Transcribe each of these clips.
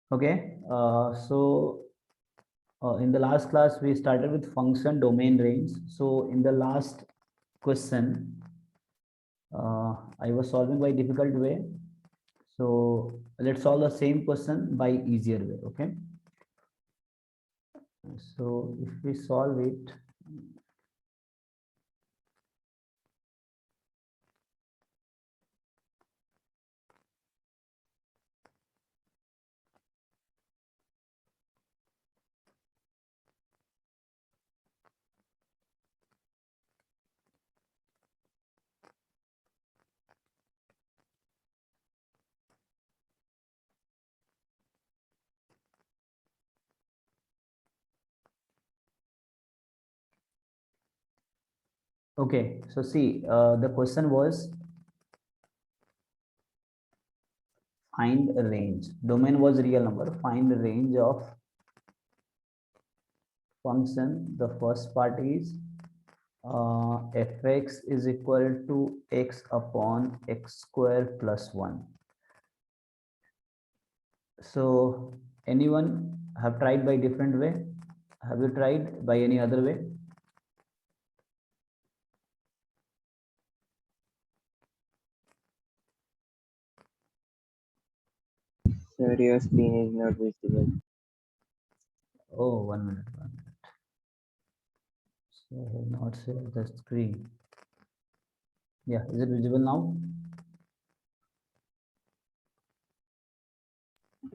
Okay, in the last class we started with function domain range. So in the last question, I was solving by difficult way. So let's solve the same question by easier way. Okay. So if we solve it, okay. So see, the question was find a range. Domain was real number. Find the range of function. The first part is fx is equal to x upon x square plus 1. So anyone have tried by different way? Have you tried by any other way? Sir, your screen is not visible. Oh, 1 minute, 1 minute. So I have not shared the screen. Yeah, is it visible now?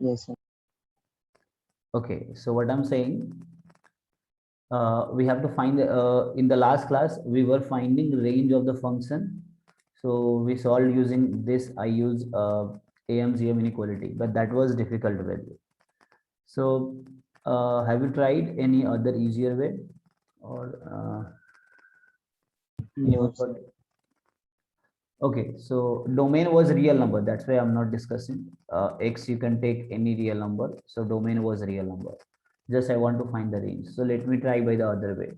Yes, sir. Okay, so what I'm saying, we have to find in the last class we were finding range of the function. So we solved using this. I use AMGM inequality, but that was difficult value. So have you tried any other easier way, or No, anyone sir. got? Okay, so domain was real number. That's why I'm not discussing. X, you can take any real number. So domain was real number. Just I want to find the range. So let me try by the other way.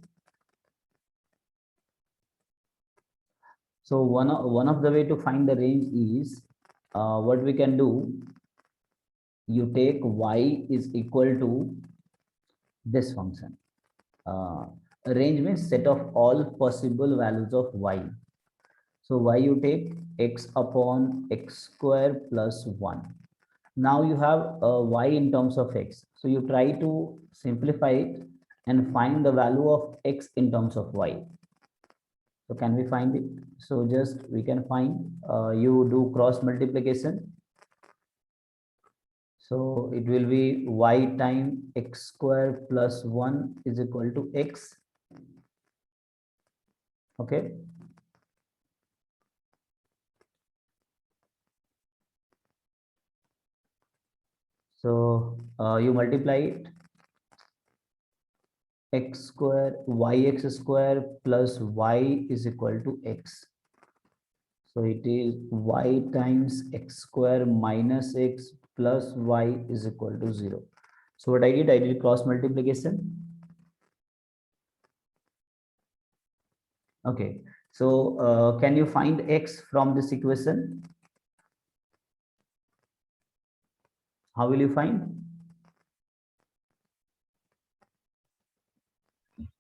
So one of the way to find the range is what we can do. You take y is equal to this function. Uh, range means set of all possible values of y. So y you take x upon x square plus 1. Now you have y in terms of x. So you try to simplify it and find the value of x in terms of y. So can we find it? So just we can find, you do cross multiplication. So it will be y times x square plus 1 is equal to x. Okay. So you multiply it, x square yx square plus y is equal to x. So it is y times x square minus x plus y is equal to 0. So what I did cross multiplication. Okay. So can you find x from this equation? How will you find?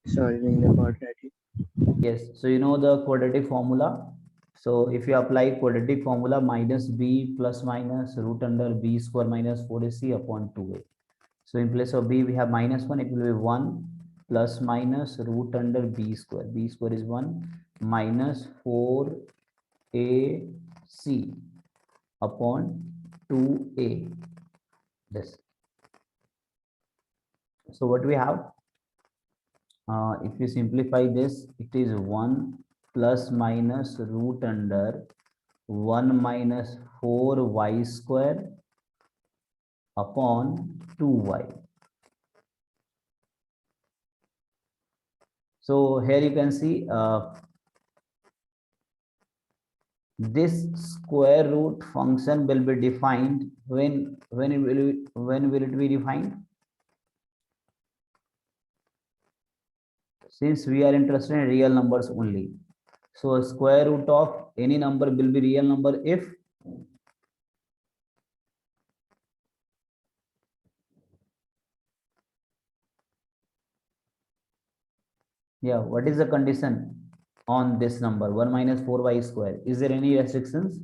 Solving the quadratic. Yes. So you know the quadratic formula. So if you apply quadratic formula, minus b plus minus root under b square minus 4ac upon 2a. So in place of b, we have minus 1. It will be 1 plus minus root under b square. B square is 1 minus 4ac upon 2a. This. So what we have? If you simplify this, it is 1 plus minus root under 1 minus 4y square upon 2y. So here you can see this square root function will be defined when will it be defined? Since we are interested in real numbers only. So square root of any number will be real number if Yeah, what is the condition on this number 1 minus 4y square? Is there any restrictions?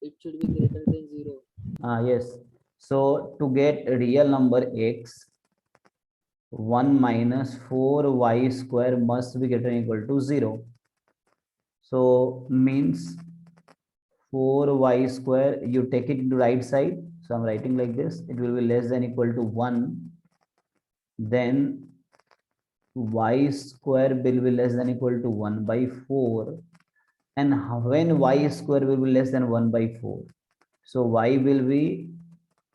It should be greater than 0. Yes. So to get a real number x, 1 minus 4y square must be greater than equal to 0. So means 4y square, you take it into right side. So I'm writing like this, it will be less than equal to 1. Then y square will be less than equal to 1 by 4. And when y square will be less than 1 by 4, so y will be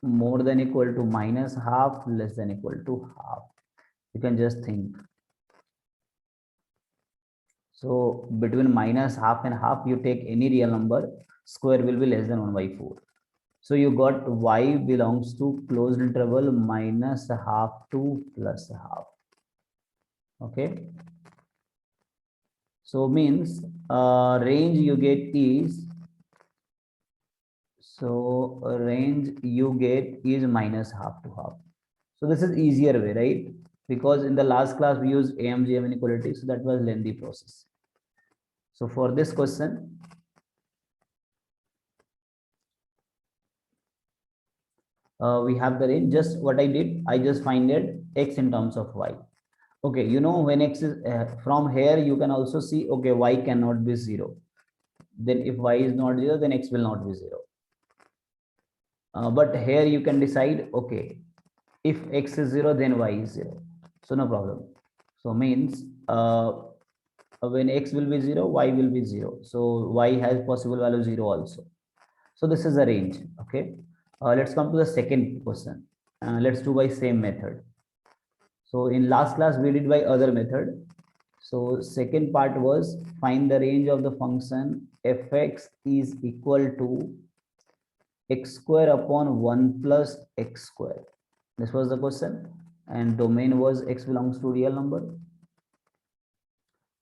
more than equal to minus half, less than equal to half. You can just think. So between minus half and half, you take any real number, square will be less than 1 by 4. So you got y belongs to closed interval minus half to plus half. Okay. So means range you get is, so range you get is minus half to half. So this is easier way, right? Because in the last class we used AMGM inequality, so that was lengthy process. So for this question, we have the range. Just what I did, I just find it x in terms of y. Okay, you know when x is from here, you can also see, okay, y cannot be 0. Then if y is not 0, then x will not be 0. But here you can decide, okay, if x is 0, then y is 0. So no problem. So means when x will be 0, y will be 0. So y has possible value 0 also. So this is the range. Okay. Let's come to the second question. Let's do by same method. So in last class we did by other method. So second part was find the range of the function fx is equal to x square upon 1 plus x square. This was the question, and domain was x belongs to real number.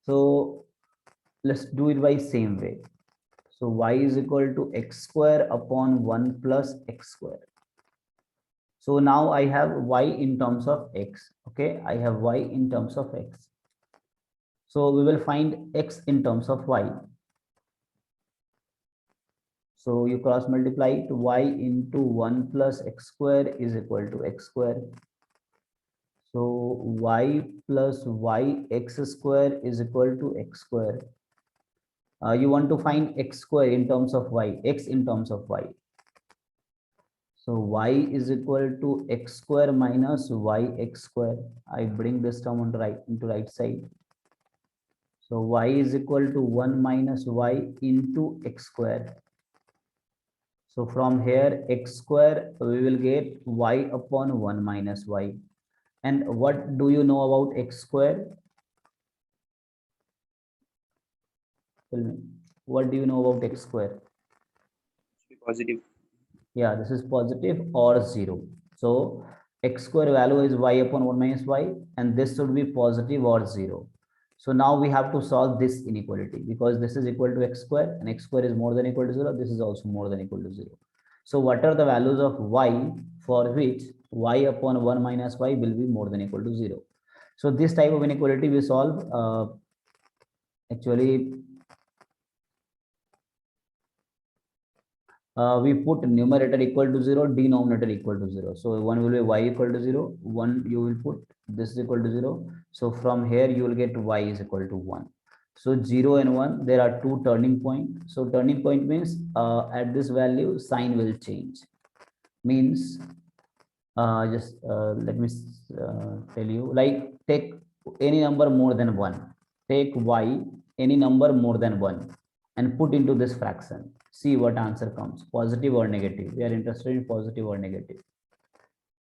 So let's do it by same way. So y is equal to x square upon 1 plus x square. So now I have y in terms of x. Okay, I have y in terms of x. So we will find x in terms of y. So you cross multiply it, y into 1 plus x square is equal to x square. So y plus y x square is equal to x square. You want to find x square in terms of y, x in terms of y. So y is equal to x square minus y x square. I bring this term on into right side. So y is equal to 1 minus y into x square. So from here x square we will get y upon 1 minus y. And what do you know about x square? Tell me, what do you know about x square? Positive. Yeah, this is positive or 0. So x square value is y upon 1 minus y, and this should be positive or 0. So now we have to solve this inequality because this is equal to x square and x square is more than equal to 0. This is also more than equal to 0. So what are the values of y for which y upon 1 minus y will be more than equal to 0? So this type of inequality we solve actually we put numerator equal to 0, denominator equal to 0. So one will be y equal to 0, one you will put this is equal to 0. So from here you will get y is equal to 1. So 0 and 1, there are two turning point. So turning point means at this value sign will change. Means just let me tell you, like take any number more than 1. Take y, any number more than 1 and put into this fraction. See what answer comes, positive or negative. We are interested in positive or negative.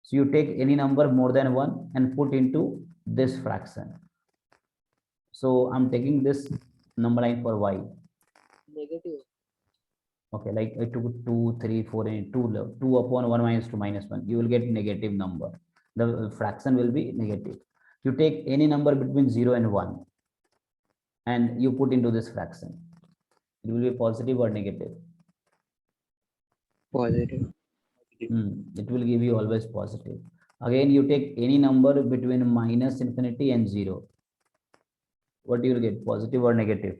So you take any number more than 1 and put into this fraction. So I'm taking this number line for y. Negative. Okay, like I took 2, 3, 4, and 2 upon 1 minus 2 minus 1. You will get negative number. The fraction will be negative. You take any number between 0 and 1 and you put into this fraction. It will be positive or negative. Positive. It will give you always positive. Again, you take any number between minus infinity and 0. What you will get, positive or negative?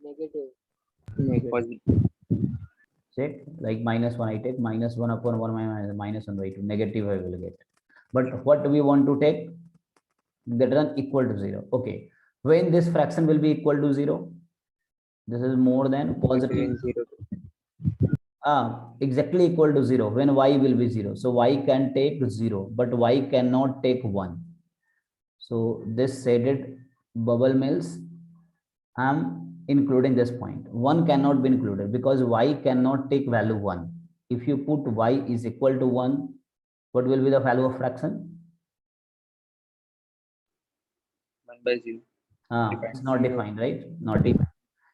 Negative. Negative. Positive. Check, like minus 1, I take minus 1 upon 1 minus 1 by 2, negative I will get. But what do we want to take? Greater than equal to 0. Okay. When this fraction will be equal to 0? This is more than positive. Between 0 to Exactly equal to 0 when y will be 0. So y can take 0, but y cannot take 1. So this shaded bubble means I'm including this point. 1 cannot be included because y cannot take value 1. If you put y is equal to 1, what will be the value of fraction? 1/0. It's Defined. not 0. defined, right? Not defined.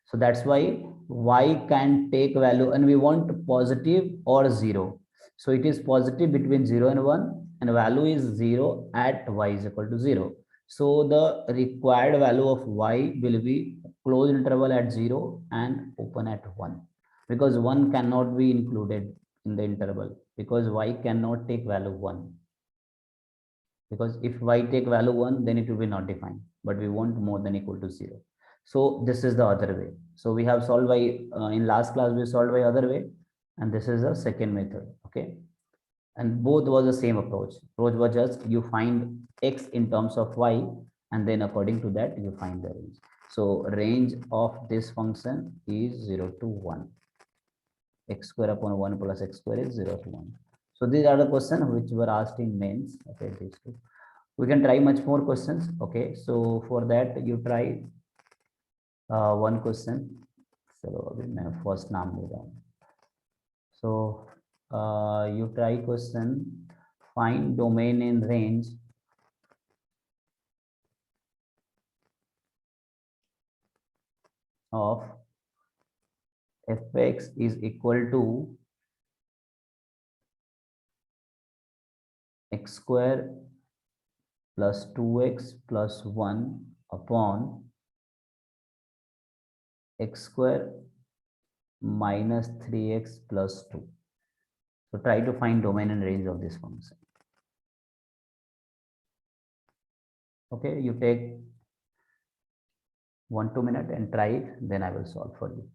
So that's why y can take value and we want positive or 0. So it is positive between 0 and 1 and value is 0 at y is equal to 0. So the required value of y will be closed interval at 0 and open at 1 because 1 cannot be included in the interval because y cannot take value 1. Because if y take value 1, then it will be not defined, but we want more than equal to 0. So this is the other way. So we have solved by in last class we solved by other way, and this is the second method. Okay, and both was the same approach. Approach was just you find x in terms of y, and then according to that you find the range. So range of this function is 0 to 1. X square upon 1 plus x square is 0 to 1. So these are the questions which were asked in mains. Okay, these two. We can try much more questions. Okay, so for that you try one question. So अभी मैं first नाम ले रहा हूँ. So you try question, find domain in range of fx is equal to x square plus 2x plus 1 upon x square minus 3x plus 2. So try to find domain and range of this function. Okay, you take 1-2 minutes and try it, then I will solve for you.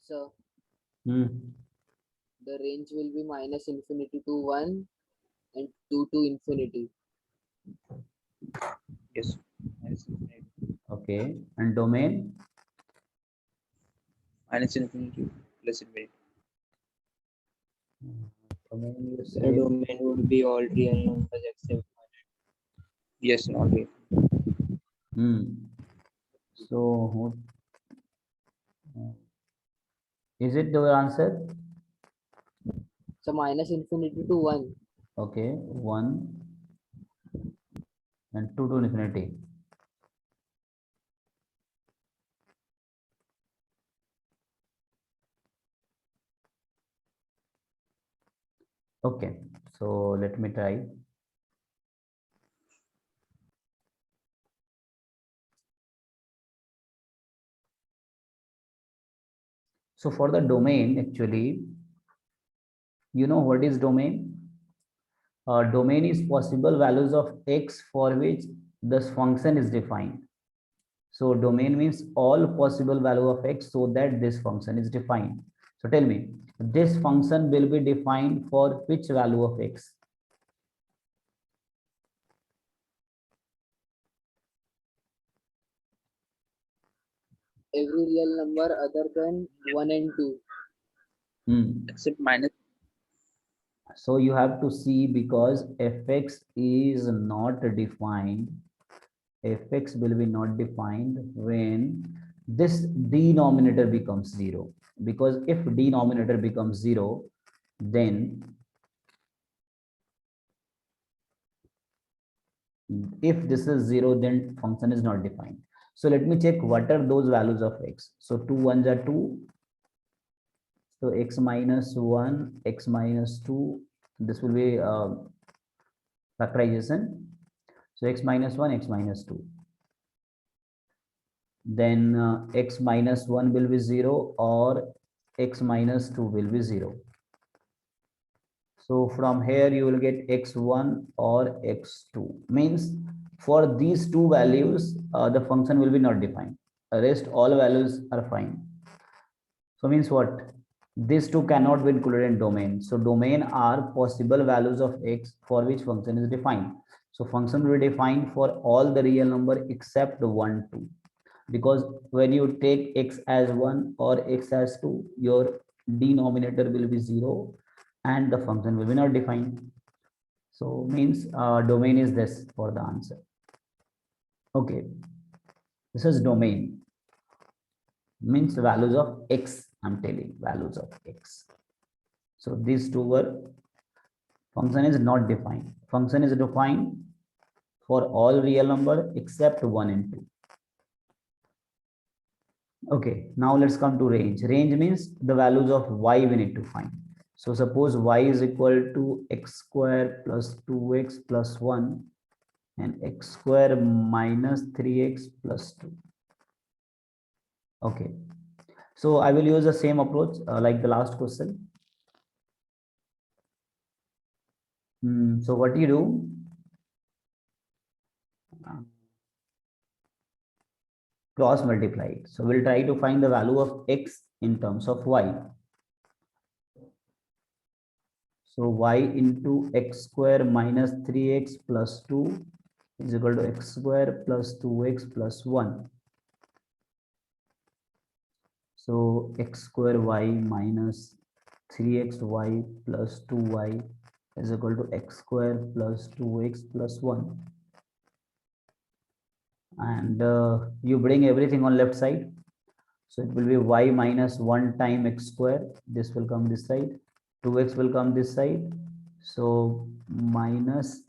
So Hmm. the range will be minus infinity to 1 and 2 to infinity. Yes. minus infinity, Okay. And domain? minus infinity plus infinity. Domain you The say. domain would be all real numbers except Yes, not real. So, is it the answer? So minus infinity to 1. Okay, 1 and 2 to infinity. Okay, so let me try. So for the domain, actually, you know what is domain? Domain is possible values of x for which this function is defined. So domain means all possible value of x so that this function is defined. So tell me, this function will be defined for which value of x? Every real number other than 1 and 2. Except minus. So you have to see, because fx is not defined, fx will be not defined when this denominator becomes 0. Because if denominator becomes 0, then if this is 0, then function is not defined. So let me check what are those values of x. So 2 ones are 2. So x minus 1, x minus 2. This will be factorization. So x minus 1, x minus 2. Then x minus 1 will be 0 or x minus 2 will be 0. So from here you will get x1 or x2. Means for these two values, the function will be not defined. The rest all values are fine. So means what? These two cannot be included in domain. So domain are possible values of x for which function is defined. So function will be defined for all the real number except 1, 2. Because when you take x as 1 or x as 2, your denominator will be 0 and the function will be not defined. So means domain is this for the answer. Okay, this is domain, means values of x. I'm telling values of x. So these two were, function is not defined. Function is defined for all real number except 1 and 2. Okay, now let's come to range. Range means the values of y we need to find. So suppose y is equal to x square plus 2x plus 1 and x square minus 3x plus 2. Okay, so I will use the same approach like the last question. So what do you do? Cross multiply it. So we'll try to find the value of x in terms of y. So y into x square minus 3x plus 2 is equal to x square plus 2x plus 1. So x square y minus 3xy plus 2y is equal to x square plus 2x plus 1. And you bring everything on left side. So it will be y minus 1 time x square. This will come this side. 2x will come this side. So minus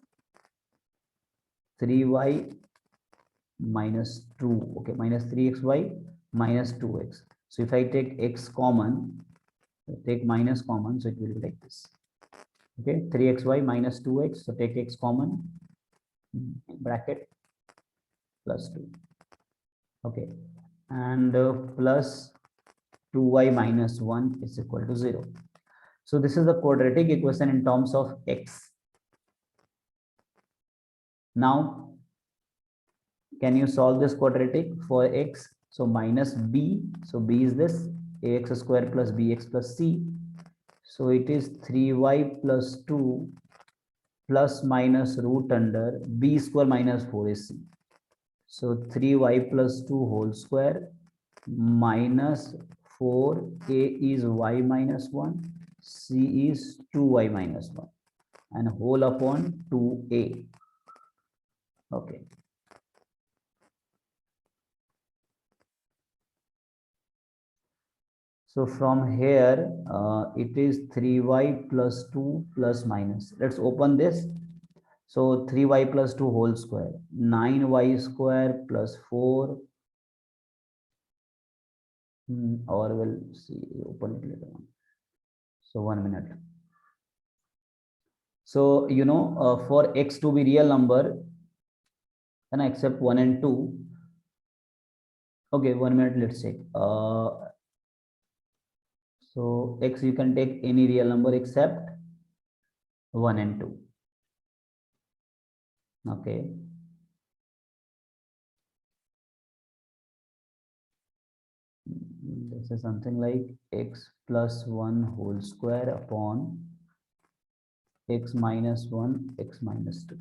3y minus 2. Okay, minus 3xy minus 2x. So if I take x common, take minus common, so it will be like this. Okay, 3xy minus 2x. So take x common, bracket, plus 2. Okay, and plus 2y minus 1 is equal to 0. So this is the quadratic equation in terms of x. Now, can you solve this quadratic for x? So minus b, so b is this, ax square plus bx plus c. So it is 3y plus 2 plus minus root under b square minus 4 is c. So 3y plus 2 whole square minus 4a is y minus 1, c is 2y minus 1, and whole upon 2a. Okay. So from here, it is 3y plus 2 plus minus. Let's open this. So 3y plus 2 whole square, 9y square plus 4. Or we'll see, open it later on. So 1 minute. So, for x to be real number, and except 1 and 2. Okay, 1 minute, let's check. So x, you can take any real number except 1 and 2. Okay. This is something like x plus 1 whole square upon x minus 1, x minus 2.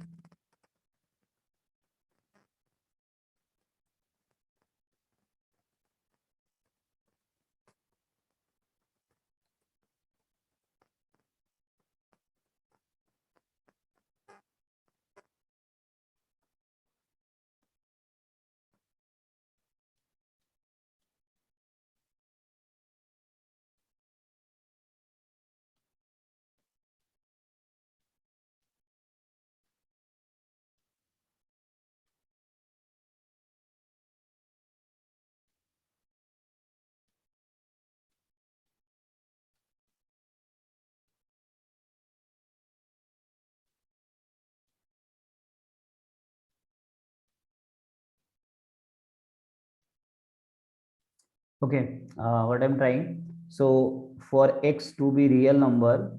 Okay, what I'm trying. So for x to be real number,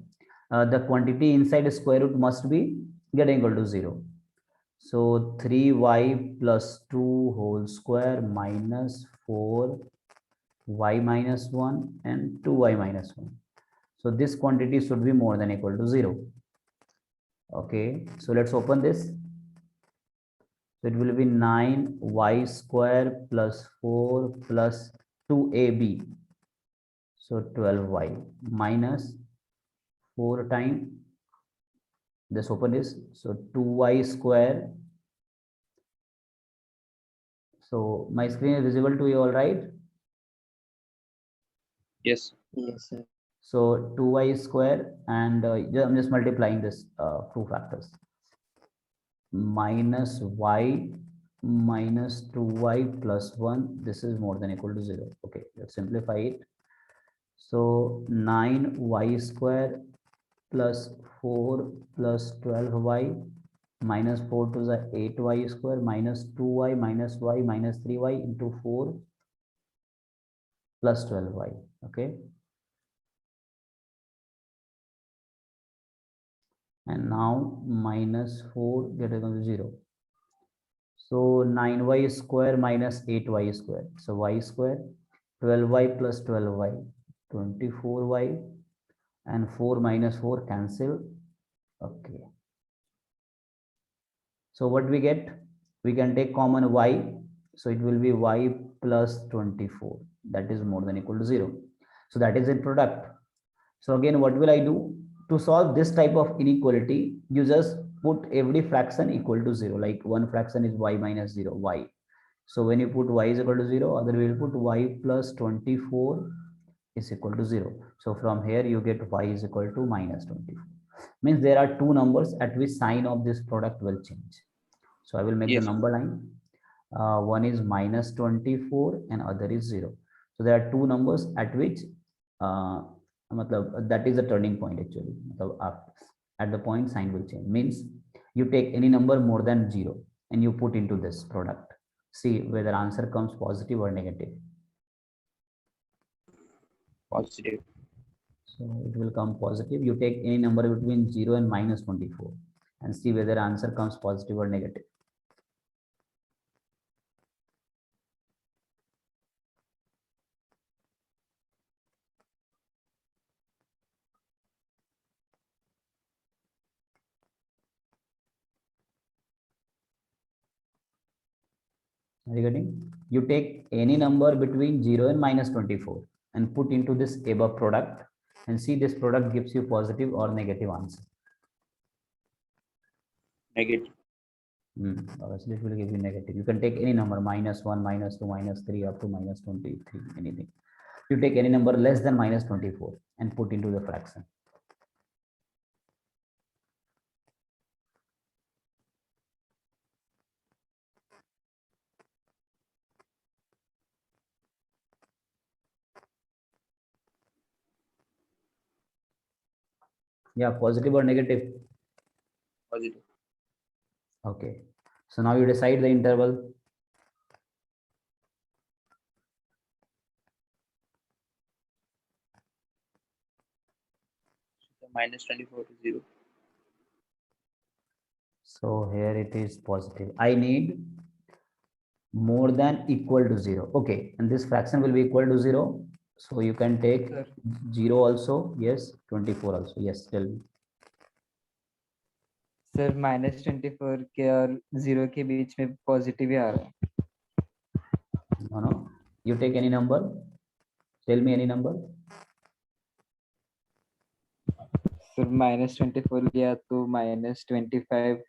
the quantity inside the square root must be getting equal to 0. So 3y plus 2 whole square minus 4y minus 1 and 2y minus 1. So this quantity should be more than equal to 0. Okay, so let's open this. So it will be 9y square plus 4 plus 2ab. So 12y minus 4 times, this open is, so 2y square. So my screen is visible to you, all right? Yes. Yes, sir. So 2y square, and I'm just multiplying this two factors. Minus y minus 2y plus 1, this is more than equal to 0. Okay, let's simplify it. So 9y square plus 4 plus 12y minus 4 to the 8y square minus 2y minus y minus 3y into 4 plus 12y. Okay. And now minus 4 get equal to 0. So 9y square minus 8y square. So y square, 12y plus 12y, 24y, and 4 minus 4 cancel. Okay. So what we get? We can take common y. So it will be y plus 24. That is more than equal to 0. So that is a product. So again, what will I do? To solve this type of inequality, you just put every fraction equal to 0. Like one fraction is y minus 0, y. So when you put y is equal to 0, other will put y plus 24 is equal to 0. So from here you get y is equal to minus 24. Means there are two numbers at which sign of this product will change. So I will make the Yes. number line. One is minus 24 and other is 0. So there are two numbers at which that is the turning point actually. At the point sign will change. Means you take any number more than 0 and you put into this product. See whether answer comes positive or negative. Positive. So it will come positive. You take any number between 0 and minus 24 and see whether answer comes positive or negative. Are you getting? You take any number between 0 and minus 24 and put into this above product and see this product gives you positive or negative answer. Negative. Obviously, it will give you negative. You can take any number minus 1, minus 2, minus 3 up to minus 23, anything. You take any number less than minus 24 and put into the fraction. Yeah, positive or negative? Positive. Okay. So now you decide the interval. So minus 24 to 0. So here it is positive. I need more than equal to 0. Okay. And this fraction will be equal to 0. So you can take Sir. 0 also. Yes. 24 also. Yes. Tell me. Sir -24 के और 0 के बीच में positive ही आ रहा है. No, no. You take any number. Tell me any number. Sir -24 लिया तो -25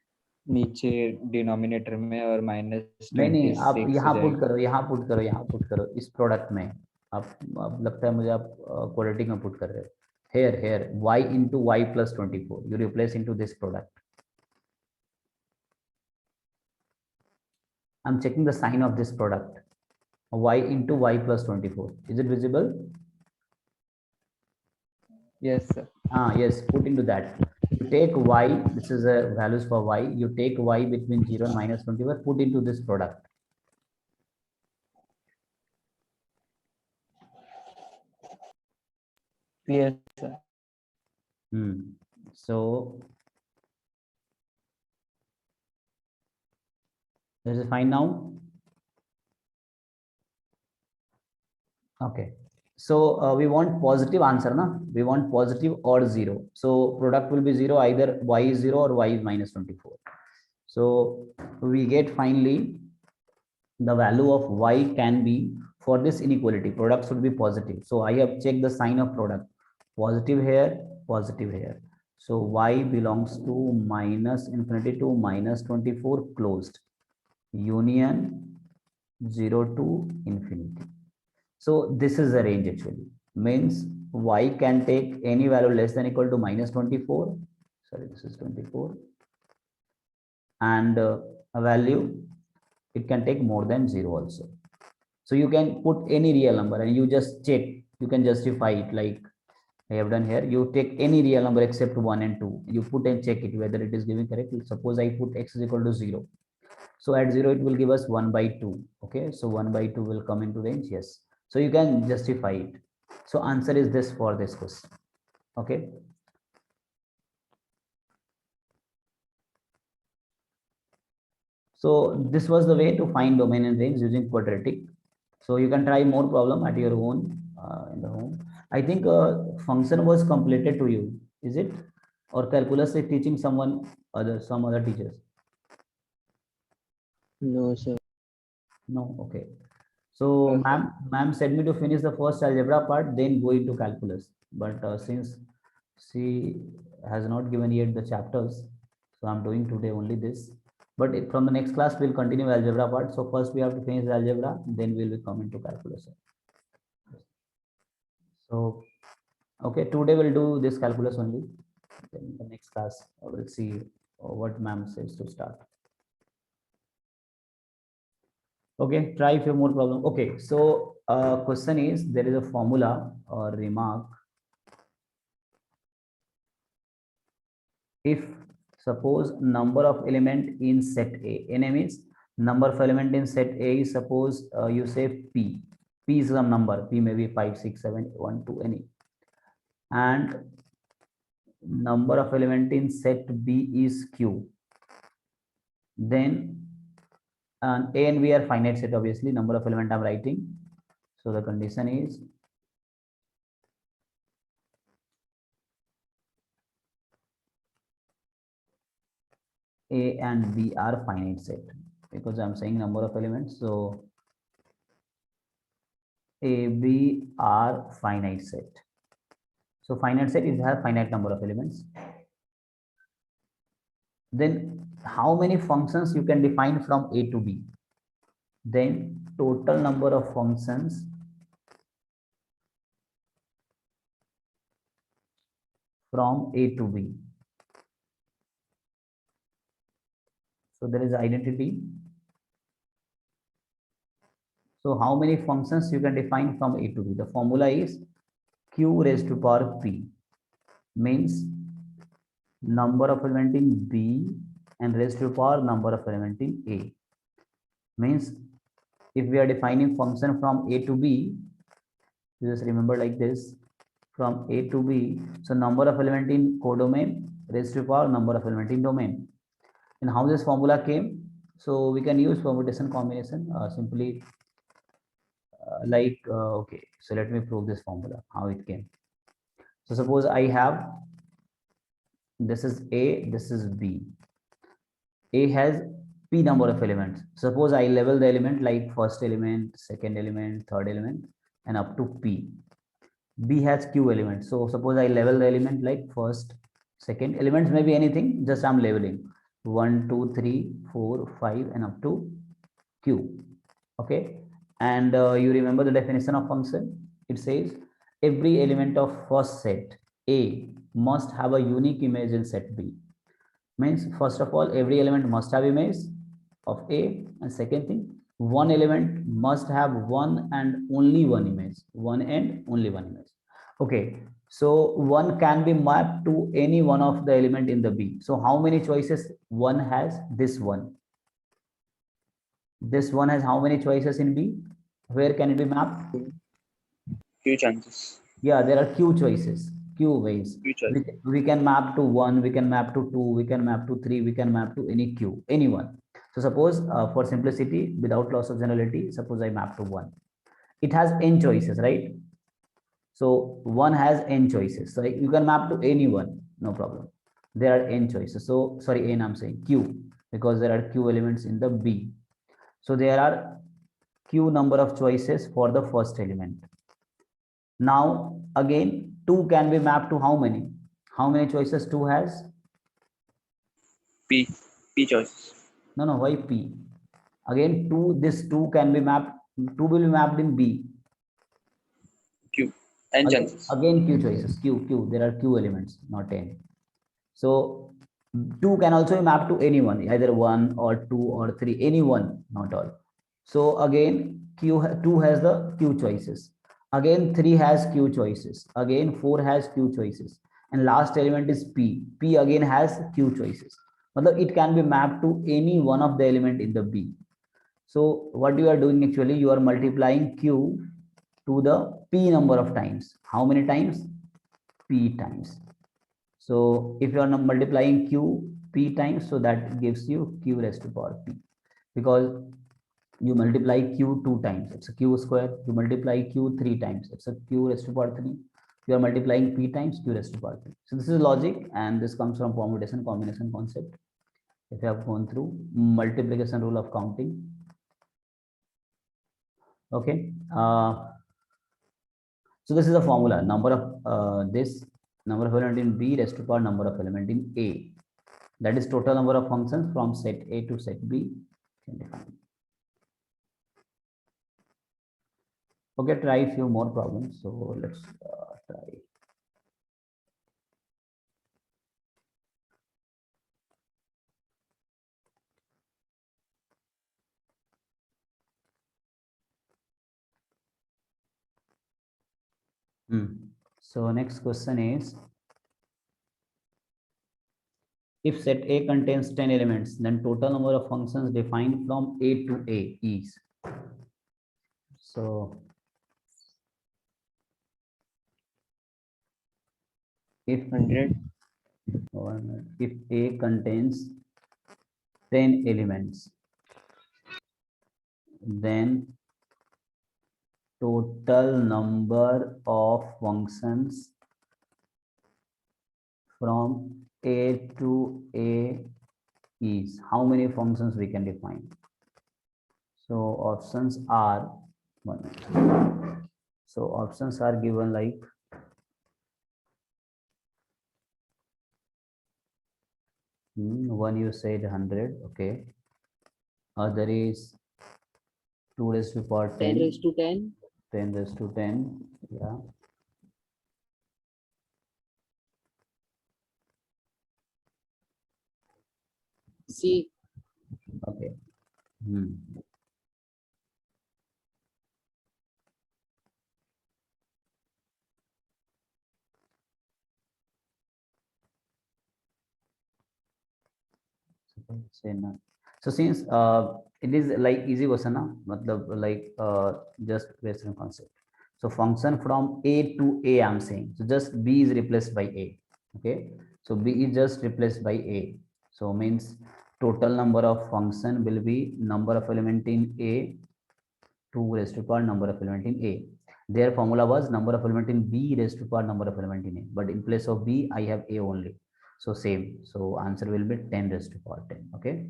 नीचे denominator में और नहीं आप -26 यहाँ हो पुट जाएगा. करो, यहाँ पुट करो, यहाँ पुट करो इस प्रोडक्ट में. आप लगता है मुझे आप क्वाड्रेटिक में पुट कर रहे हो. Here y into y plus 24 you replace into this product. I'm checking the sign of this product. Y into y plus 24. Is it visible? Yes sir. Yes, put into that. You take y, this is a values for y. You take y between 0 and minus 24, put into this product. Yes sir. So this is fine now. Okay. So we want positive answer, na? We want positive or 0. So product will be 0, either y is 0 or y is minus 24. So we get finally the value of y can be, for this inequality, product should be positive. So I have checked the sign of product. Positive here, positive here. So y belongs to minus infinity to minus 24 closed. Union 0 to infinity. So this is the range actually. Means y can take any value less than equal to minus 24. Sorry, this is 24. And a value, it can take more than 0 also. So you can put any real number and you just check. You can justify it like I have done here. You take any real number except 1 and 2. You put and check it whether it is giving correct. Suppose I put x is equal to 0. So at 0, it will give us 1 by 2. Okay. So 1 by 2 will come into range. Yes. So you can justify it. So answer is this for this question. Okay. So this was the way to find domain and range using quadratic. So you can try more problem at your own in the home. I think function was completed to you. Is it? Or calculus is teaching some other teachers? No, sir. No. Okay. So No, sir. ma'am said me to finish the first algebra part, then go into calculus. But since she has not given yet the chapters, so I'm doing today only this. But from the next class, we'll continue algebra part. So first we have to finish the algebra, then we'll be coming to calculus. So, okay, today we'll do this calculus only. Then the next class, we'll see what ma'am says to start. Okay, try few more problem. Okay, so question is, there is a formula or remark. If suppose number of element in set A, n means number of element in set A is, suppose you say P. P is some number, P may be 5, 6, 7, 1, 2, any. And number of element in set B is Q. Then A and B are finite set, obviously, number of element I'm writing. So the condition is A and B are finite set. because I'm saying number of elements. So A, B are finite set. So finite set is have finite number of elements. Then how many functions you can define from A to B? Then total number of functions from A to B. So there is identity. So how many functions you can define from A to B? The formula is Q raised to power P, means number of element in B and raised to power number of element in A. Means if we are defining function from A to B, you just remember like this, from A to B. So number of element in codomain raised to power number of element in domain. And how this formula came? So we can use permutation combination simply okay. So let me prove this formula how it came. So suppose I have this is A, this is B. A has P number of elements. Suppose I level the element like first element, second element, third element, and up to P. B has Q elements. So suppose I level the element like first, second, elements may be anything, just I'm leveling 1, 2, 3, 4, 5, and up to Q. Okay. And you remember the definition of function? It says every element of first set A must have a unique image in set B. Means first of all, every element must have image of A, and second thing, one element must have one and only one image, one and only one image. Okay, so one can be mapped to any one of the element in the B. So how many choices one has? This one. This one has how many choices in B? Where can it be mapped? Few chances. Yeah, there are Q choices, Q ways. Few choices. We can map to 1, we can map to 2, we can map to 3, we can map to any Q, anyone. So suppose for simplicity, without loss of generality, suppose I map to 1. It has n choices, right? So 1 has n choices. So you can map to anyone, no problem. There are n choices. So sorry, n I'm saying Q, because there are Q elements in the B. So there are Q number of choices for the first element. Now again 2 can be mapped to how many? How many choices 2 has? P choices. No, why P? Again 2, this 2 can be mapped, 2 will be mapped in B. Q. N chances. Again Q choices, Q, there are Q elements, not n. So 2 can also be mapped to anyone, either 1 or 2 or 3, anyone, not all. So again Q2 has the Q choices. Again 3 has Q choices. Again 4 has Q choices. And last element is P. P again has Q choices. But it can be mapped to any one of the element in the B. So what you are doing actually, you are multiplying Q to the P number of times. How many times? P times. So if you are multiplying Q P times, so that gives you Q raised to power P, because you multiply Q 2 times, it's a Q square. You multiply Q 3 times, it's a Q raised to power 3. You are multiplying P times Q raised to power P. So this is logic, and this comes from permutation combination concept. If you have gone through multiplication rule of counting. Okay. So this is the formula, number of this number of element in B raised to power number of element in A. That is total number of functions from set A to set B. Okay, try few more problems. So let's try. So next question is, if set A contains 10 elements, then total number of functions defined from A to A is. So if 100. If A contains 10 elements, then total number of functions from A to A is, how many functions we can define? So options are one. So options are given like one you said 100, okay. Other is 2 raised to power 10 10, raised to 10. 10 raised to 10, yeah. C. Okay. Say none. So since it is like easy question, na? Matlab like just Western concept. So function from A to A, I'm saying. So just B is replaced by A. Okay. So B is just replaced by A. So means total number of function will be number of element in A, 2 raised to power number of element in A. Their formula was number of element in B raised to power number of element in A. But in place of B, I have A only. So same. So answer will be 10 raised to power 10. Okay.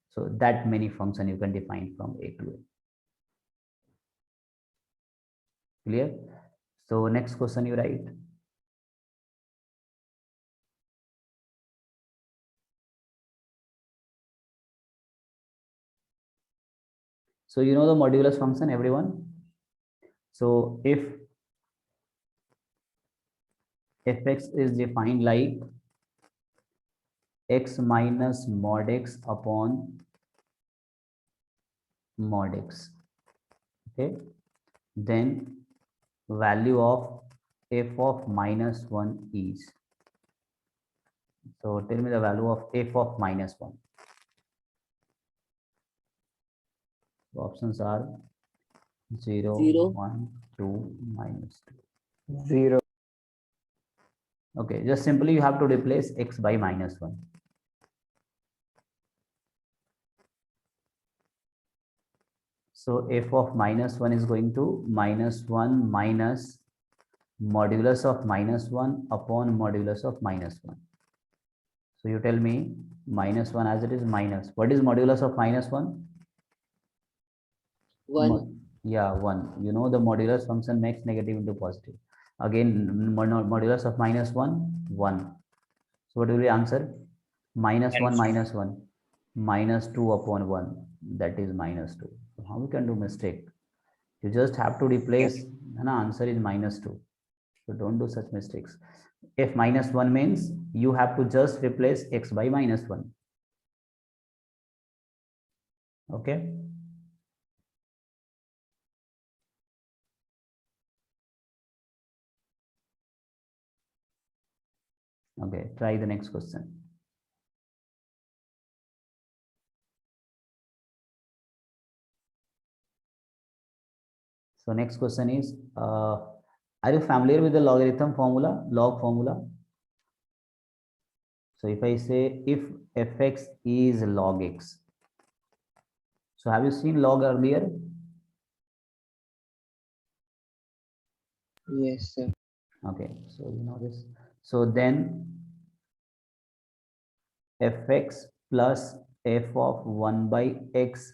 So that many function you can define from A to A. Clear? So next question you write. So you know the modulus function, everyone. So if fx is defined like x minus mod x upon mod x, okay, then value of f of minus 1 is. So tell me the value of f of minus 1. So options are 0, 0. 1, 2, minus 2. 0. Okay, just simply you have to replace x by minus 1. So f of minus 1 is going to minus 1 minus modulus of minus 1 upon modulus of minus 1. So you tell me minus 1 as it is minus. What is modulus of minus 1? 1. Yeah, 1. You know the modulus function makes negative into positive. Again, modulus of minus 1, 1. So what will be answer? Minus 1 minus 1. Minus 2 upon 1. That is minus 2. So how we can do mistake? You just have to replace, and answer is minus 2. So don't do such mistakes. If minus 1 means you have to just replace x by minus 1. Okay. Okay, try the next question. So next question is, are you familiar with the logarithm formula, log formula? So if I say if fx is log x, so have you seen log earlier? Yes, sir. Okay, so you know this. So then fx plus f of 1 by x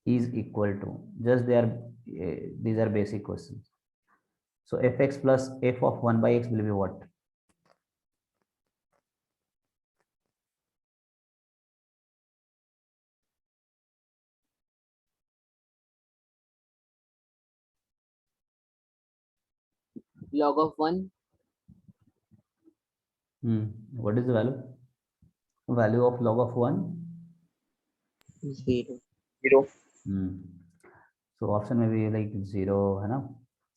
is equal to, just they are these are basic questions. So fx plus f of 1 by x will be what? Log of 1. What is the value? Value of log of 1? 0. 0. So option may be like 0, है ना?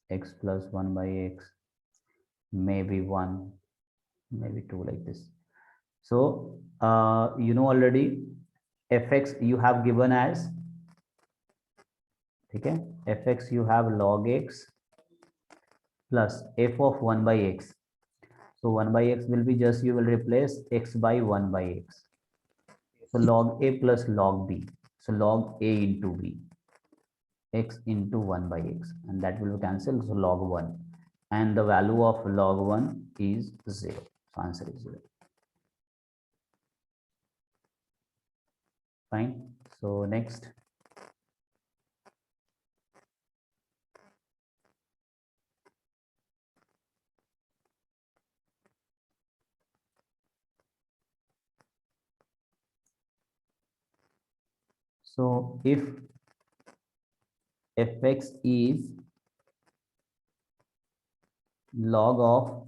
X plus 1 by x, maybe 1, maybe 2, like this. So you know already fx you have given as, okay, fx you have log x plus f of 1 by x. So 1 by x will be just, you will replace x by 1 by x. So log a plus log b. So log a into b, x into 1 by x, and that will be cancelled. So log 1, and the value of log 1 is 0. So answer is 0. Fine. So next. So if fx is log of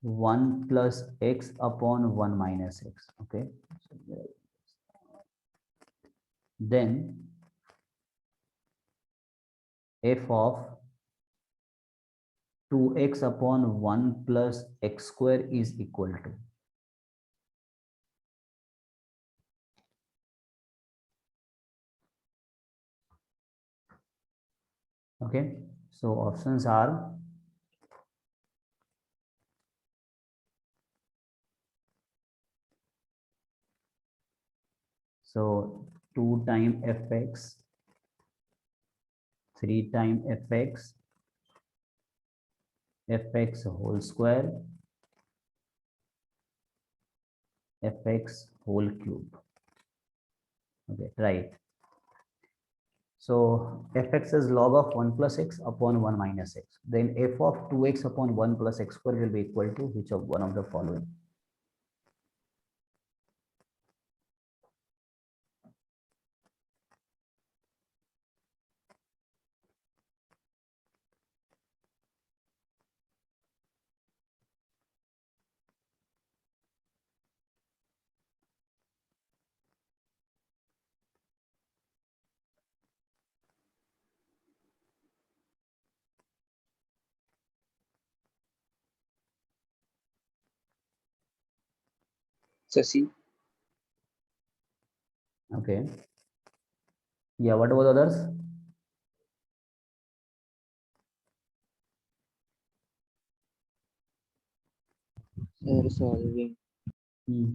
1 plus x upon 1 minus x, okay, then f of 2x upon 1 plus x square is equal to, okay, so options are so 2 times fx, 3 times fx whole square, fx whole cube, okay, right. So fx is log of 1 plus x upon 1 minus x. Then f of 2x upon 1 plus x square will be equal to which of one of the following? So C. Okay. Yeah, what about others? Solving. Hmm.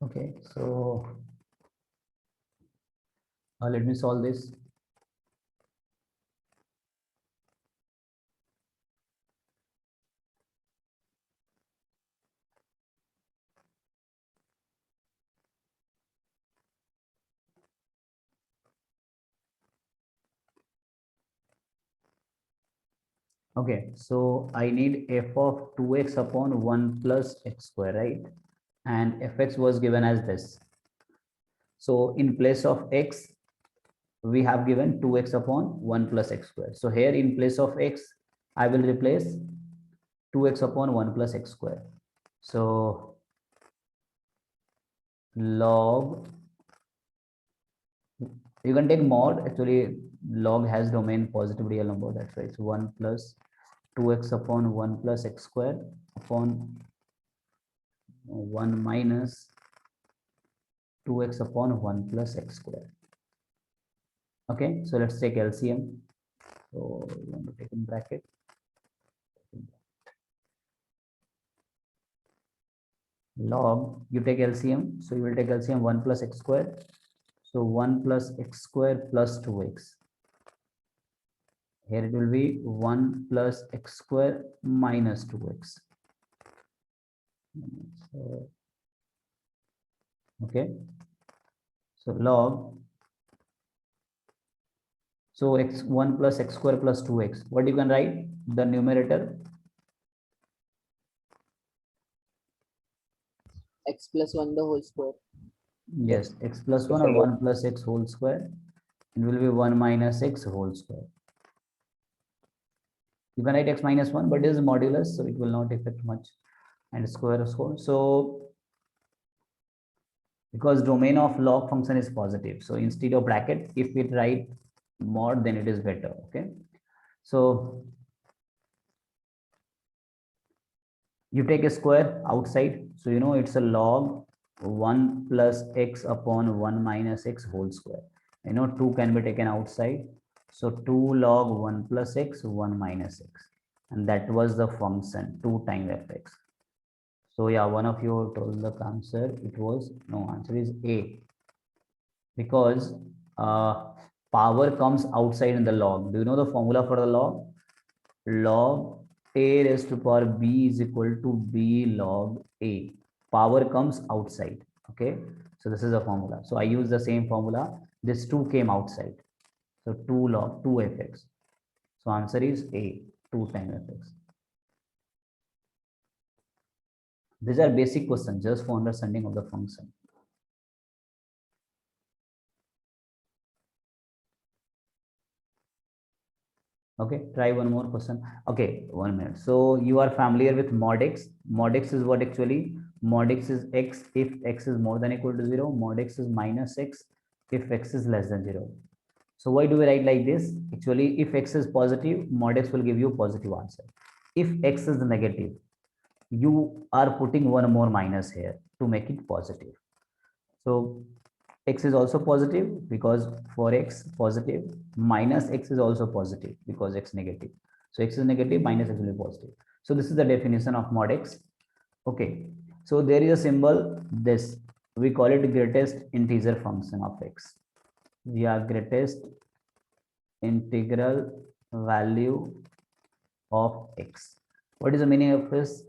Okay, so let me solve this. Okay, so I need f of 2x upon 1 plus x square, right? And fx was given as this. So in place of x, we have given 2x upon 1 plus x square. So here in place of x, I will replace 2x upon 1 plus x square. So log, you can take mod, actually log has domain positive real number, that's why it's 1 plus 2x upon 1 plus x square upon 1 minus 2x upon 1 plus x square. Okay, so let's take LCM. So we want to take in bracket. Log, you take LCM, so you will take LCM 1 plus x square. So 1 plus x square plus 2x. Here it will be 1 plus x square minus 2x. So, okay. So log. So x1 plus x square plus 2x. What you can write? The numerator. x plus 1 the whole square. Yes, x plus 1 or 1 plus x whole square. It will be 1 minus x whole square. You can write x minus 1, but it is modulus, so it will not affect much. And square of square. So because domain of log function is positive, so instead of bracket, if we write mod, then it is better. Okay, so you take a square outside, so you know it's a log 1 plus x upon 1 minus x whole square. You know 2 can be taken outside, so 2 log 1 plus x 1 minus x, and that was the function 2 times fx. So yeah, one of you told the answer. It was no, answer is A, because power comes outside in the log. Do you know the formula for the log? Log a raised to power b is equal to b log a. Power comes outside. Okay, so this is a formula. So I use the same formula. This 2 came outside. So 2 log 2 fx. So answer is A, 2 times fx. These are basic questions just for understanding of the function. Okay, try one more question. Okay, 1 minute. So you are familiar with mod x. Mod x is what actually? Mod x is x if x is more than or equal to 0. Mod x is minus x if x is less than 0. So why do we write like this? Actually, if x is positive, mod x will give you positive answer. If x is negative, you are putting one more minus here to make it positive. So x is also positive because for x positive, minus x is also positive because x negative. So x is negative, minus x will be positive. So this is the definition of mod x. Okay, so there is a symbol, this we call it greatest integer function of x. We are greatest integral value of x. What is the meaning of this?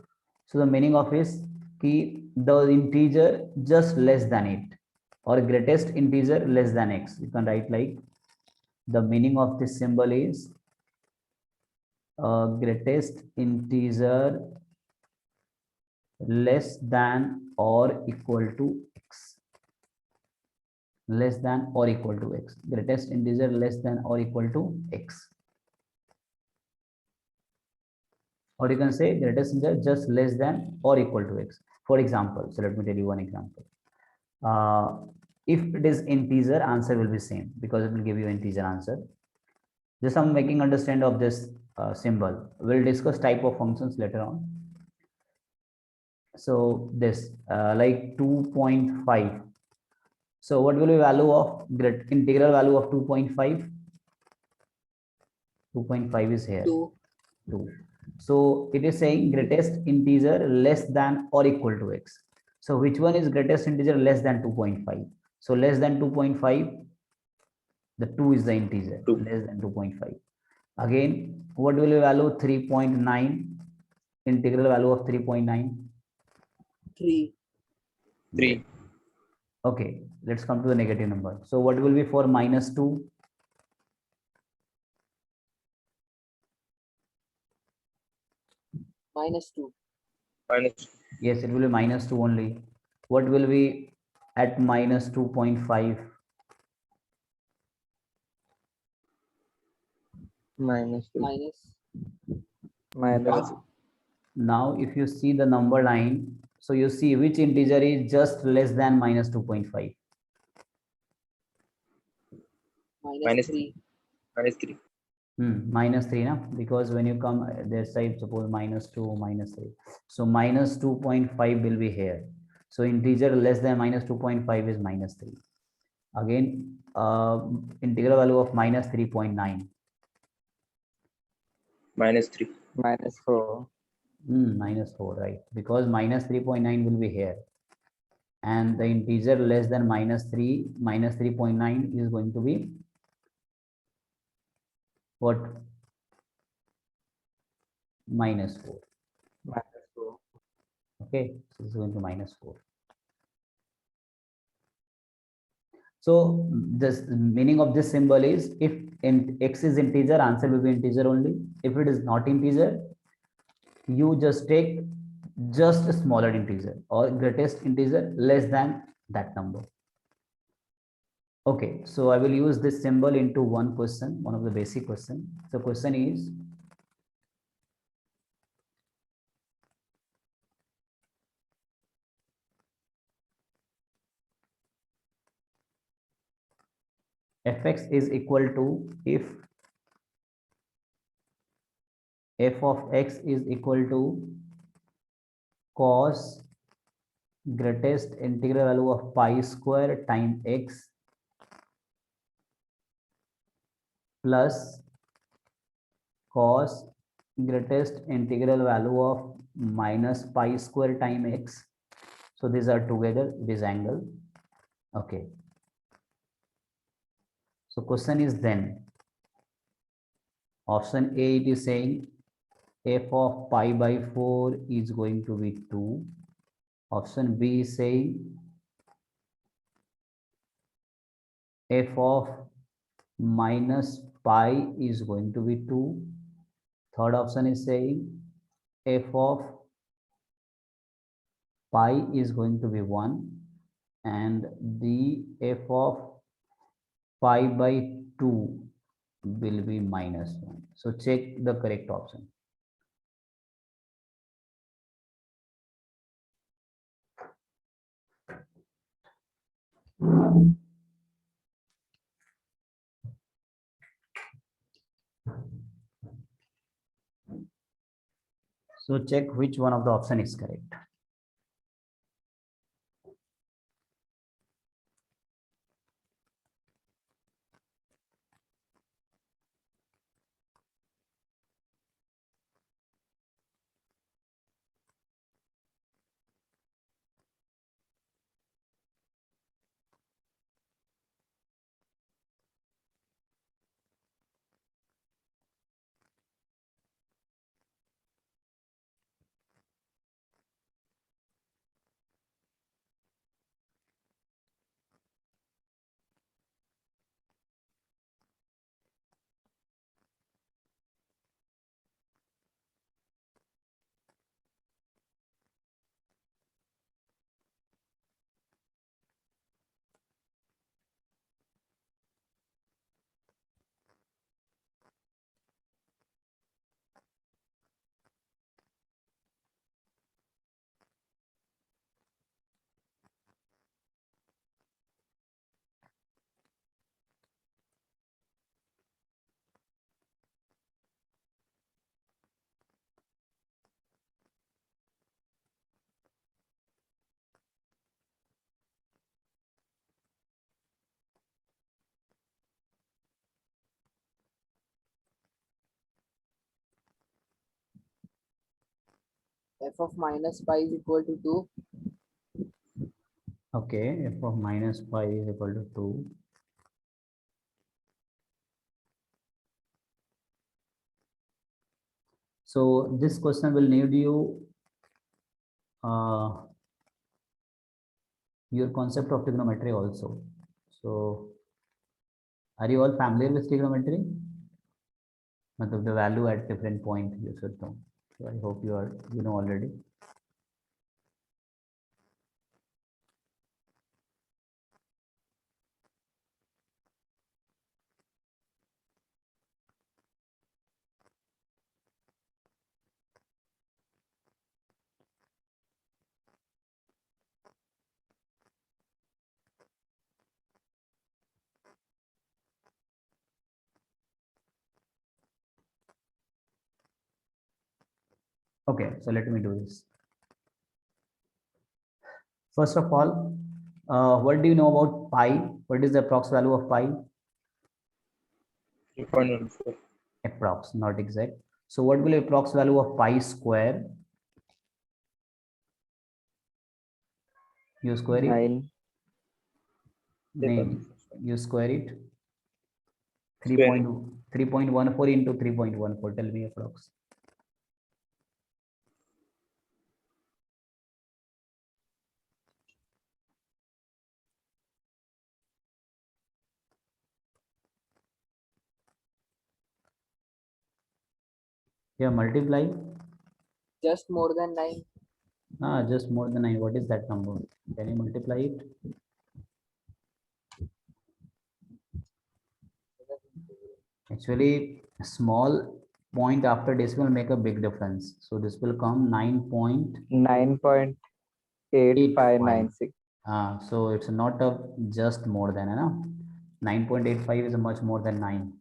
So the meaning of is key the integer just less than it, or greatest integer less than x. You can write like, the meaning of this symbol is greatest integer less than or equal to x. Less than or equal to x. Greatest integer less than or equal to x. Or you can say greatest integer just less than or equal to x. For example, so let me tell you one example. If it is integer, answer will be same because it will give you integer answer. Just I'm making understand of this symbol. We'll discuss type of functions later on. So this like 2.5. So what will be value of integral value of 2.5? 2.5 is here. 2. So it is saying greatest integer less than or equal to x. So which one is greatest integer less than 2.5? So less than 2.5, the 2 is the integer, 2. less than 2.5. Again, what will be value 3.9? Integral value of 3.9? 3. 3. Okay, let's come to the negative number. So what will be for minus 2? Minus 2. Minus. Yes, it will be minus 2 only. What will be at minus 2.5? minus 2. Minus. Now, if you see the number line, so you see which integer is just less than minus 2.5. Minus 3. Minus 3. -3 na, because when you come this side, suppose -2, -3, so -2.5 will be here. So integer less than -2.5 is -3. Again, integral value of -3.9. -3. -4. -4, right? Because -3.9 will be here, and the integer less than -3.9 is going to be what? -4. -4. Okay, so this is going to -4. So this meaning of this symbol is, if x is integer, answer will be integer only. If it is not integer, you just take just a smaller integer or greatest integer less than that number. Okay, so I will use this symbol into one question, one of the basic question. So question is, fx is equal to, if f of x is equal to cos greatest integral value of pi square times x plus cos greatest integral value of minus pi square times x. So these are together this angle. Okay. So question is then, option A, it is saying f of pi by 4 is going to be 2. Option B is saying f of minus pi is going to be 2. Third option is saying f of pi is going to be 1, and the f of pi by 2 will be -1. So check the correct option. So check which one of the option is correct. f of minus pi is equal to 2. Okay, f of minus pi is equal to 2. So this question will need you your concept of trigonometry also. So are you all familiar with trigonometry? मतलब the value at different point you should know. So I hope you know already. Okay, so let me do this. First of all, what do you know about pi? What is the approx value of pi? 3.14. Approx, not exact. So what will be approx value of pi square? You square it. 9. Name. You square it. Square it. 3.14 into 3.14. Tell me approx. Yeah, multiply. Just more than 9. Just more than 9. What is that number? Can you multiply it? Actually, a small point after decimal make a big difference. So this will come 9.8596. So it's not a just more than, 9.85 is much more than 9.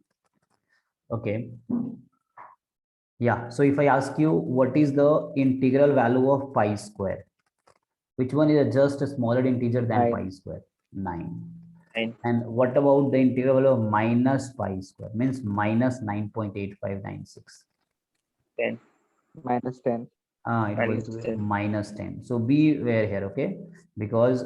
Okay. Yeah. So if I ask you what is the integral value of pi square, which one is just a smaller integer than 9. pi square? 9. 9. And what about the integral value of minus pi square? Means minus 9.8596. 10. Minus 10. It will Minus be 10. minus 10. So beware here, okay? Because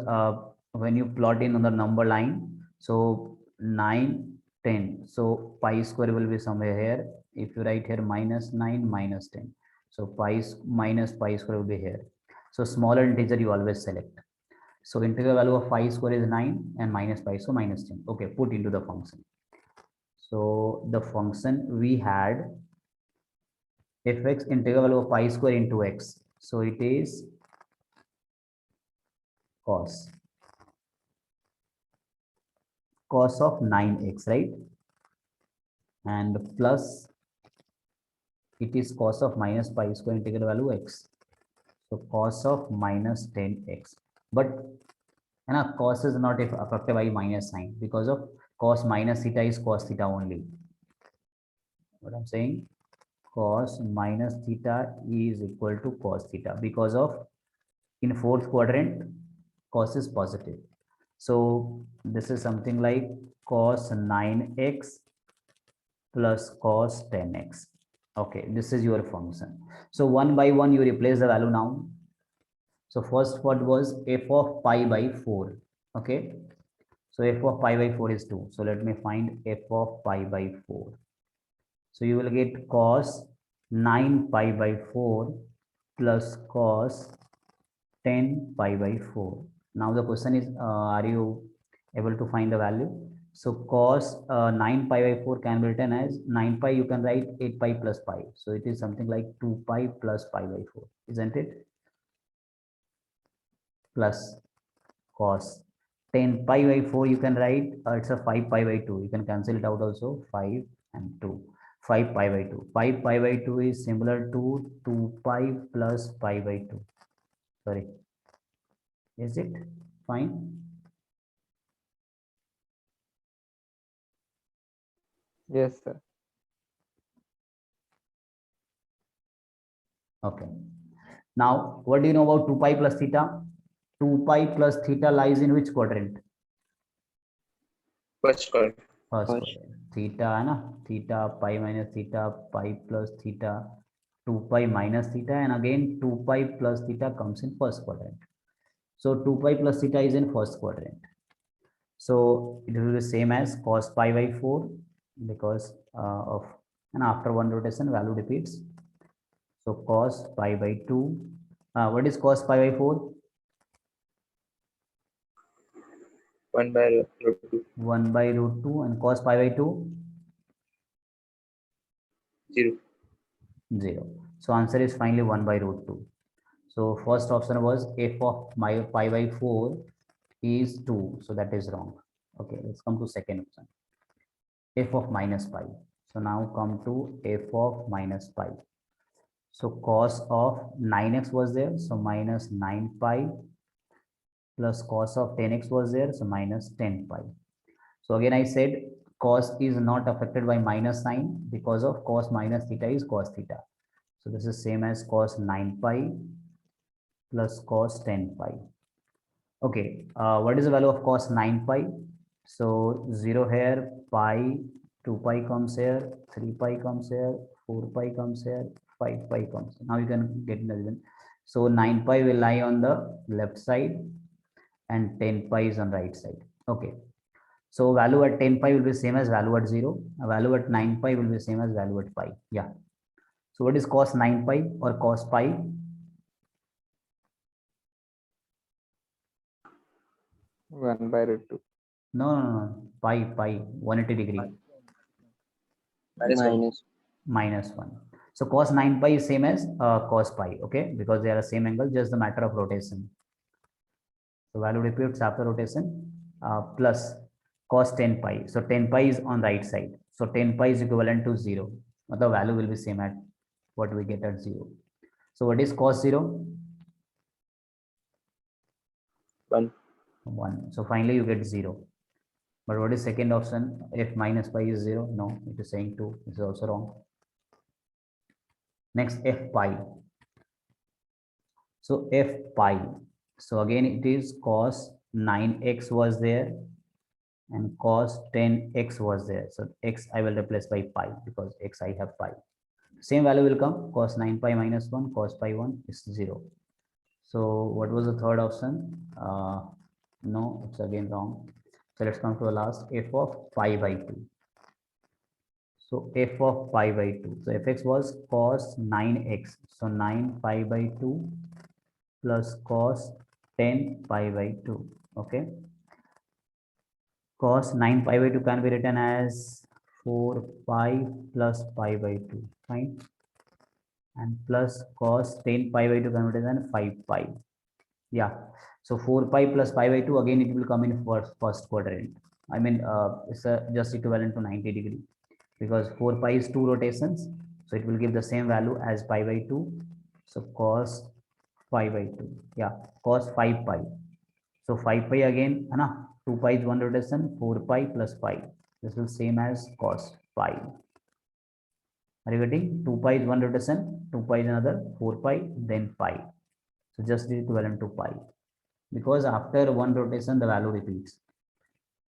when you plot in on the number line, so 9, 10. So pi square will be somewhere here. If you write here minus 9, minus 10. So minus pi square will be here. So smaller integer you always select. So integral value of pi square is 9 and minus pi, so minus 10. Okay, put into the function. So the function we had fx integral value of pi square into x. So it is cos of 9x, right? And plus it is cos of minus pi square integral value x. So cos of minus 10x. But cos is not affected by minus sign because of cos minus theta is cos theta only. What I'm saying? Cos minus theta is equal to cos theta because of in fourth quadrant cos is positive. So this is something like cos 9x plus cos 10x. Okay, this is your function. So one by one you replace the value now. So first what was f of pi by 4. Okay, so f of pi by 4 is 2. So let me find f of pi by 4. So you will get cos 9 pi by 4 plus cos 10 pi by 4. Now the question is, are you able to find the value? So cos 9 pi by 4 can be written as 9 pi, you can write 8 pi plus pi. So it is something like 2 pi plus pi by 4, isn't it? Plus cos 10 pi by 4, you can write, it's a 5 pi by 2. You can cancel it out also, 5 and 2. 5 pi by 2. 5 pi by 2 is similar to 2 pi plus pi by 2. Sorry. Is it fine? Yes, sir. Okay. Now, what do you know about 2 pi plus theta? 2 pi plus theta lies in which quadrant? First quadrant. First First. quadrant. Theta, है ना? Theta, pi minus theta, pi plus theta, 2 pi minus theta, and again 2 pi plus theta comes in first quadrant. So 2 pi plus theta is in first quadrant. So it will be the same as cos pi by 4 because of, and after one rotation value repeats. So cos pi by 2. What is cos pi by 4? 1 by root 2. 1 by root 2, and cos pi by 2? 0. 0. So answer is finally 1 by root 2. So first option was f of my pi by 4 is 2. So that is wrong. Okay, let's come to second option. F of minus pi. So now come to f of minus pi. So cos of 9x was there. So minus 9 pi plus cos of 10x was there. So minus 10 pi. So again, I said cos is not affected by minus sign because of cos minus theta is cos theta. So this is same as cos 9 pi plus cos 10 pi. Okay, what is the value of cos 9 pi? So 0 here, pi, 2 pi comes here, 3 pi comes here, 4 pi comes here, 5 pi comes here. Now you can get the result. So 9 pi will lie on the left side and 10 pi is on right side. Okay. So value at 10 pi will be same as value at 0. A value at 9 pi will be same as value at pi. Yeah. So what is cos 9 pi or cos pi? 1/√2. No. Pi, 180 degree -1. minus 1. So cos 9 pi is same as cos pi. Okay. Because they are the same angle, just the matter of rotation. So value repeats after rotation plus cos 10 pi. So 10 pi is on right side. So 10 pi is equivalent to 0. The value will be same at what we get at 0. So what is cos 0? 1. 1. So finally you get 0. But what is second option? If minus pi is 0? No, it is saying 2. This is also wrong. Next, f pi. So f pi. So again it is cos 9x was there and cos 10x was there. So x I will replace by pi because x I have pi. Same value will come, cos 9 pi minus 1, cos pi 1 is 0. So what was the third option? No, it's again wrong. So let's come to the last, f of pi by 2. So f of pi by 2. So fx was cos 9x. So 9 pi by 2 plus cos 10 pi by 2. Okay. Cos 9 pi by 2 can be written as 4 pi plus pi by 2. Fine. And plus cos 10 pi by 2 can be written as 5 pi. Yeah. So 4 pi plus pi by 2, again it will come in first quadrant. I mean, it's just equivalent to 90 degree because 4 pi is 2 rotations. So it will give the same value as pi by 2. So cos pi by 2. Yeah. Cos 5 pi. So 5 pi again, 2 pi is 1 rotation, 4 pi plus pi. This will same as cos pi. Are you getting? 2 pi is 1 rotation, 2 pi is another, 4 pi, then pi. So just the equivalent to pi. Because after one rotation, the value repeats.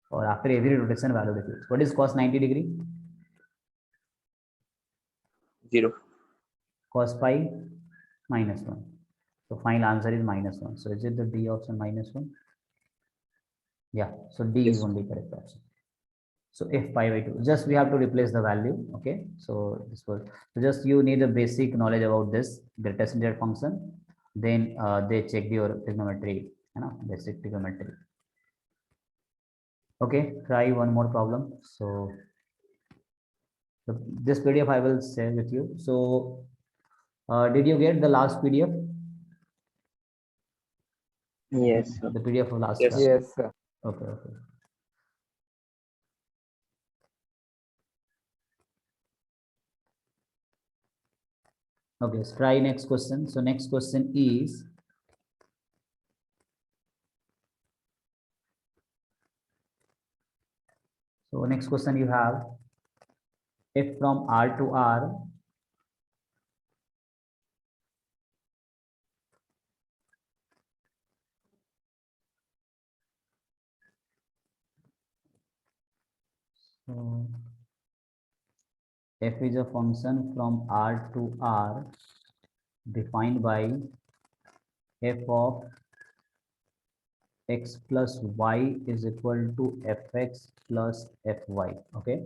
Or after every rotation, value repeats. What is cos 90 degree? 0. Cos pi minus 1. So final answer is minus 1. So is it the D option minus 1? Yeah. So D is Yes. only correct option. So f pi by 2, just we have to replace the value. Okay. So this was, so just you need a basic knowledge about this greatest integer function. Then they check your trigonometry, basic trigonometry. Okay, try one more problem. So this PDF I will share with you. So did you get the last PDF? Yes, sir. The PDF of last Yes. class? Yes, sir. Okay. Okay, let's try next question. So next question is, so next question you have, if from R to R, so f is a function from R to R defined by f of x plus y is equal to fx plus fy. Okay,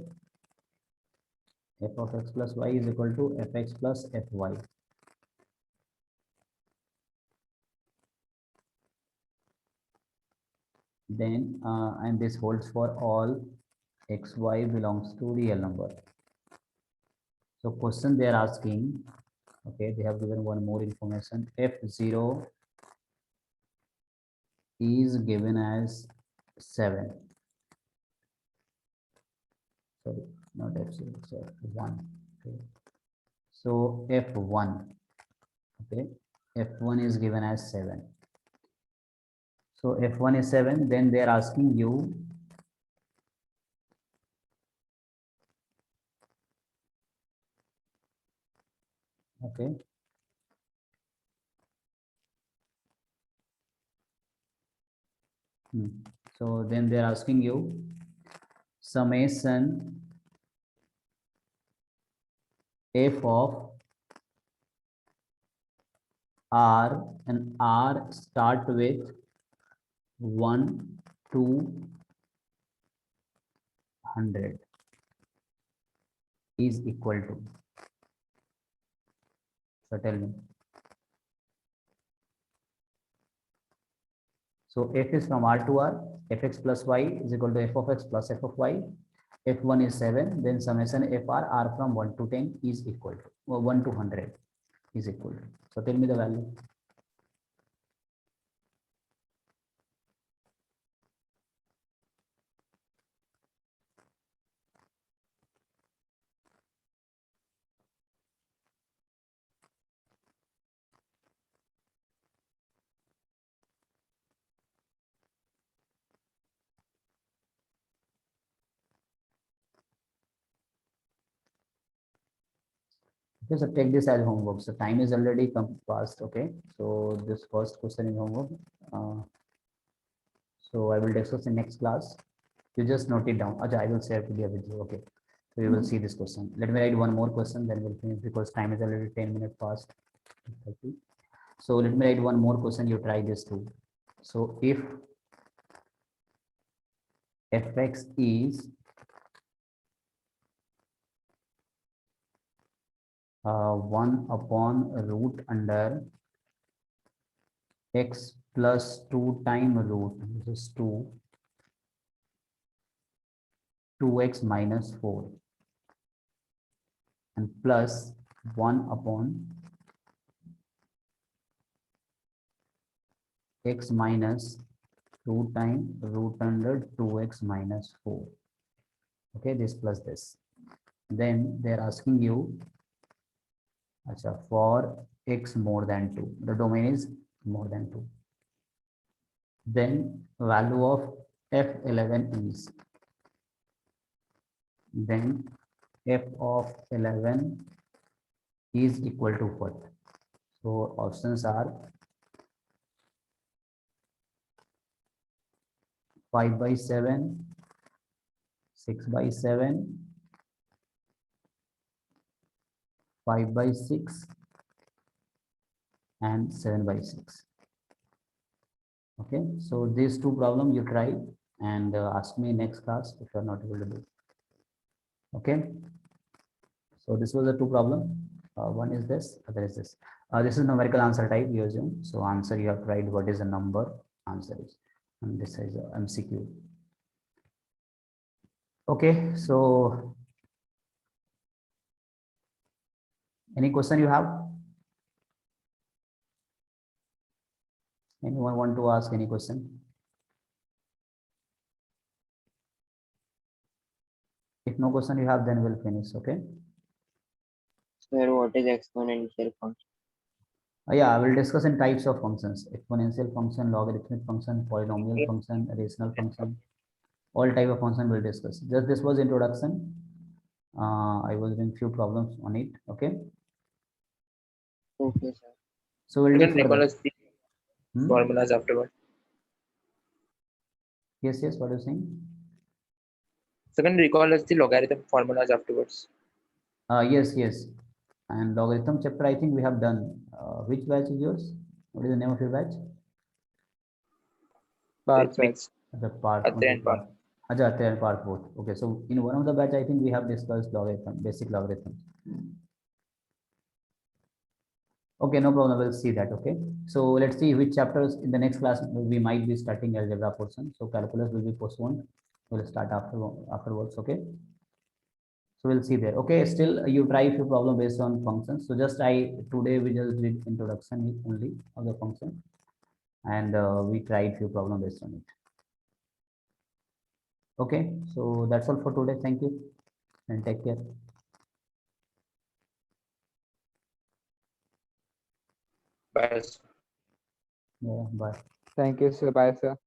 f of x plus y is equal to fx plus fy. Then and this holds for all xy belongs to real number. So question they are asking, okay, they have given one more information. F0 is given as 7. Sorry, not F0, so F1. Okay. So F1, okay, F1 is given as 7. So F1 is 7, then they are asking you Okay. So then they're asking you summation f of r, and r start with 1 to 100 is equal to. So tell me. So f is from r to r, fx plus y is equal to f of x plus f of y. F1 is 7, then summation fr r from 1 to 10 is equal to, or 1 to 100 is equal to. So tell me the value. Okay, so take this as homework. So time is already come past. Okay, so this first question is homework. So I will discuss in next class. You just note it down. Acha, I will share PDF with you. Okay, so you will see this question. Let me write one more question, then we'll finish because time is already 10 minutes past. 30. So let me write one more question. You try this too. So if fx is 1 upon root under x plus 2 time root, this is 2x minus 4, and plus 1 upon x minus 2 time root under 2x minus 4. Okay, this plus this. Then they're asking you, for x more than 2, the domain is more than 2. Then value of f11 is, then f of 11 is equal to what? So options are 5 by 7, 6 by 7, 5 by 6, and 7 by 6. Okay, so these two problems you try and ask me next class if you are not able to do. Okay, so this was the two problem. One is this, other is this. This is numerical answer type you assume. So answer you have to write what is the number, answer is, and this is MCQ. Okay, so any question you have? Anyone want to ask any question? If no question you have, then we'll finish. Okay. Sir, what is exponential function? Yeah, I will discuss in types of functions: exponential function, logarithmic function, polynomial Okay. function, rational function. All type of function we'll discuss. Just this was introduction. I was doing few problems on it. Okay. Okay, sir. So we'll You do can recall further. us the formulas afterward. Yes, yes. What are you saying? So can recall us the logarithm formulas afterwards. Yes, yes. And logarithm chapter, I think we have done. Which batch is yours? What is the name of your batch? It means The part Atre only and part. part. Acha, and part both. Okay, so in one of the batch, I think we have discussed logarithm, basic logarithm. Okay, no problem. We'll see that. Okay, so let's see which chapters in the next class we might be starting algebra portion. So calculus will be postponed. We'll start afterwards. Okay. So we'll see there. Okay, still you try few problem based on functions. So just today we just did introduction only of the function, and we tried few problem based on it. Okay, so that's all for today. Thank you and take care. Bye. Yeah, bye. Thank you, sir. Bye, sir.